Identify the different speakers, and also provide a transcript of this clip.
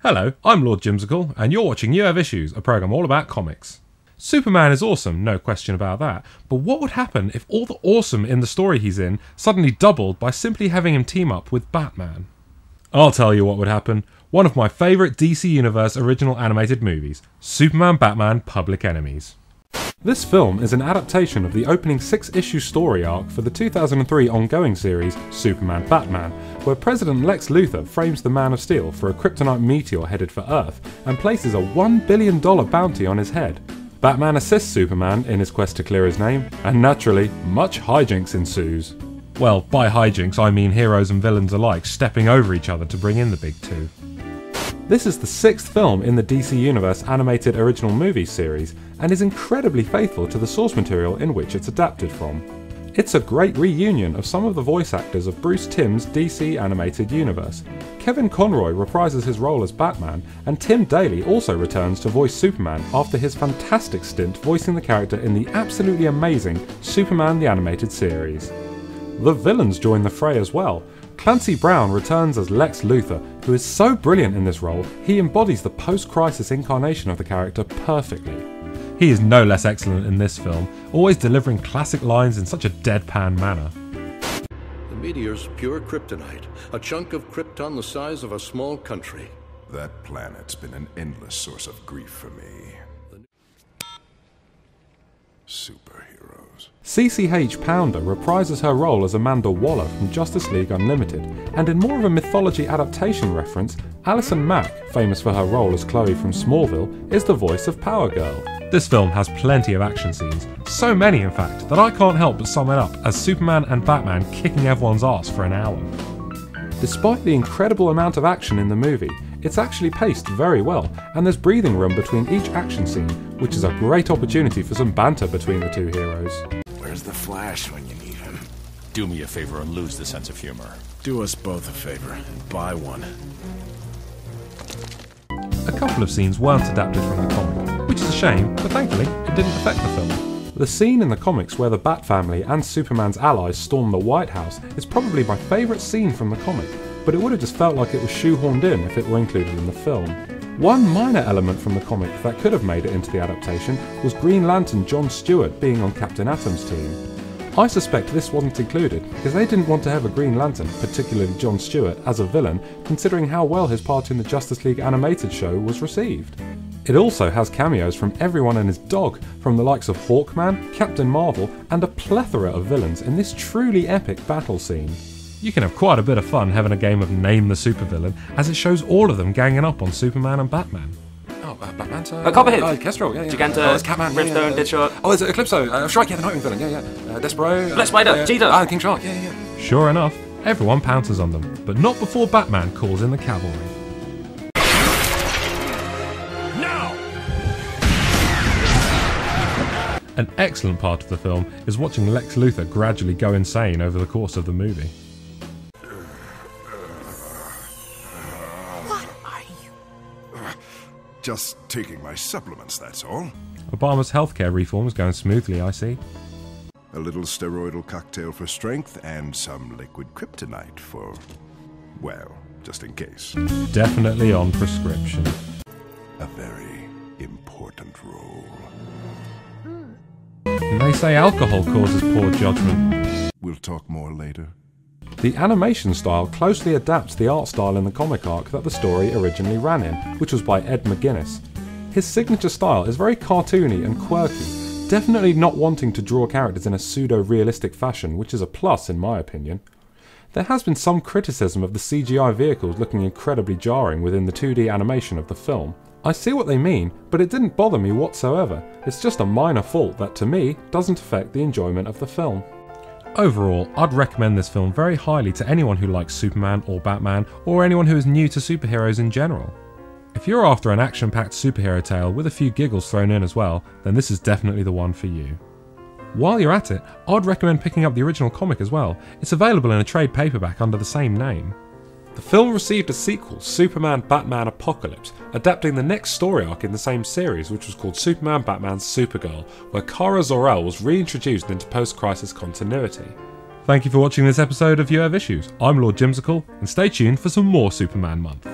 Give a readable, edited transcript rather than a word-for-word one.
Speaker 1: Hello, I'm Lord Jimsicle, and you're watching You Have Issues, a programme all about comics. Superman is awesome, no question about that, but what would happen if all the awesome in the story he's in suddenly doubled by simply having him team up with Batman? I'll tell you what would happen. One of my favourite DC Universe original animated movies, Superman Batman Public Enemies. This film is an adaptation of the opening 6-issue story arc for the 2003 ongoing series Superman Batman, where President Lex Luthor frames the Man of Steel for a kryptonite meteor headed for Earth and places a $1 billion bounty on his head. Batman assists Superman in his quest to clear his name, and naturally, much hijinks ensues. Well, by hijinks I mean heroes and villains alike stepping over each other to bring in the big two. This is the 6th film in the DC Universe animated original movie series, and is incredibly faithful to the source material in which it's adapted from. It's a great reunion of some of the voice actors of Bruce Timm's DC animated universe. Kevin Conroy reprises his role as Batman, and Tim Daly also returns to voice Superman after his fantastic stint voicing the character in the absolutely amazing Superman the Animated Series. The villains join the fray as well. Clancy Brown returns as Lex Luthor, who is so brilliant in this role, he embodies the post-crisis incarnation of the character perfectly. He is no less excellent in this film, always delivering classic lines in such a deadpan manner.
Speaker 2: The meteor's pure kryptonite, a chunk of krypton the size of a small country.
Speaker 3: That planet's been an endless source of grief for me. Superheroes.
Speaker 1: CCH Pounder reprises her role as Amanda Waller from Justice League Unlimited, and in more of a mythology adaptation reference, Alison Mack, famous for her role as Chloe from Smallville, is the voice of Power Girl. This film has plenty of action scenes, so many in fact, that I can't help but sum it up as Superman and Batman kicking everyone's ass for an hour. Despite the incredible amount of action in the movie, it's actually paced very well, and there's breathing room between each action scene, which is a great opportunity for some banter between the two heroes.
Speaker 3: Where's the Flash when you need him?
Speaker 4: Do me a favor and lose the sense of humor.
Speaker 3: Do us both a favor and buy one.
Speaker 1: A couple of scenes weren't adapted from the comic, which is a shame, but thankfully it didn't affect the film. The scene in the comics where the Bat family and Superman's allies storm the White House is probably my favourite scene from the comic, but it would have just felt like it was shoehorned in if it were included in the film. One minor element from the comic that could have made it into the adaptation was Green Lantern John Stewart being on Captain Atom's team. I suspect this wasn't included because they didn't want to have a Green Lantern, particularly John Stewart, as a villain, considering how well his part in the Justice League animated show was received. It also has cameos from everyone and his dog, from the likes of Hawkman, Captain Marvel, and a plethora of villains in this truly epic battle scene. You can have quite a bit of fun having a game of Name the Supervillain, as it shows all of them ganging up on Superman and Batman.
Speaker 3: Batman's
Speaker 5: Copperhead.
Speaker 3: Kestrel,
Speaker 5: Giganta,
Speaker 3: it's Catman,
Speaker 5: Brimstone, Deadshot.
Speaker 3: Oh, it's Eclipso, Strike, the Nightwing villain, Despero.
Speaker 5: Black Spider, Cheetah.
Speaker 3: King Shark,
Speaker 1: Sure enough, everyone pounces on them, but not before Batman calls in the cavalry.
Speaker 4: Now!
Speaker 1: An excellent part of the film is watching Lex Luthor gradually go insane over the course of the movie.
Speaker 3: Just taking my supplements, that's all.
Speaker 1: Obama's healthcare reform's going smoothly, I see.
Speaker 3: A little steroidal cocktail for strength and some liquid kryptonite for, well, just in case.
Speaker 1: Definitely on prescription.
Speaker 3: A very important role.
Speaker 1: And they say alcohol causes poor judgment.
Speaker 3: We'll talk more later.
Speaker 1: The animation style closely adapts the art style in the comic arc that the story originally ran in, which was by Ed McGuinness. His signature style is very cartoony and quirky, definitely not wanting to draw characters in a pseudo-realistic fashion, which is a plus in my opinion. There has been some criticism of the CGI vehicles looking incredibly jarring within the 2D animation of the film. I see what they mean, but it didn't bother me whatsoever. It's just a minor fault that to me doesn't affect the enjoyment of the film. Overall, I'd recommend this film very highly to anyone who likes Superman or Batman, or anyone who is new to superheroes in general. If you're after an action-packed superhero tale with a few giggles thrown in as well, then this is definitely the one for you. While you're at it, I'd recommend picking up the original comic as well. It's available in a trade paperback under the same name. The film received a sequel, Superman Batman Apocalypse, adapting the next story arc in the same series, which was called Superman Batman Supergirl, where Kara Zor-El was reintroduced into post-crisis continuity. Thank you for watching this episode of You Have Issues. I'm Lord Jimsicle, and stay tuned for some more Superman month.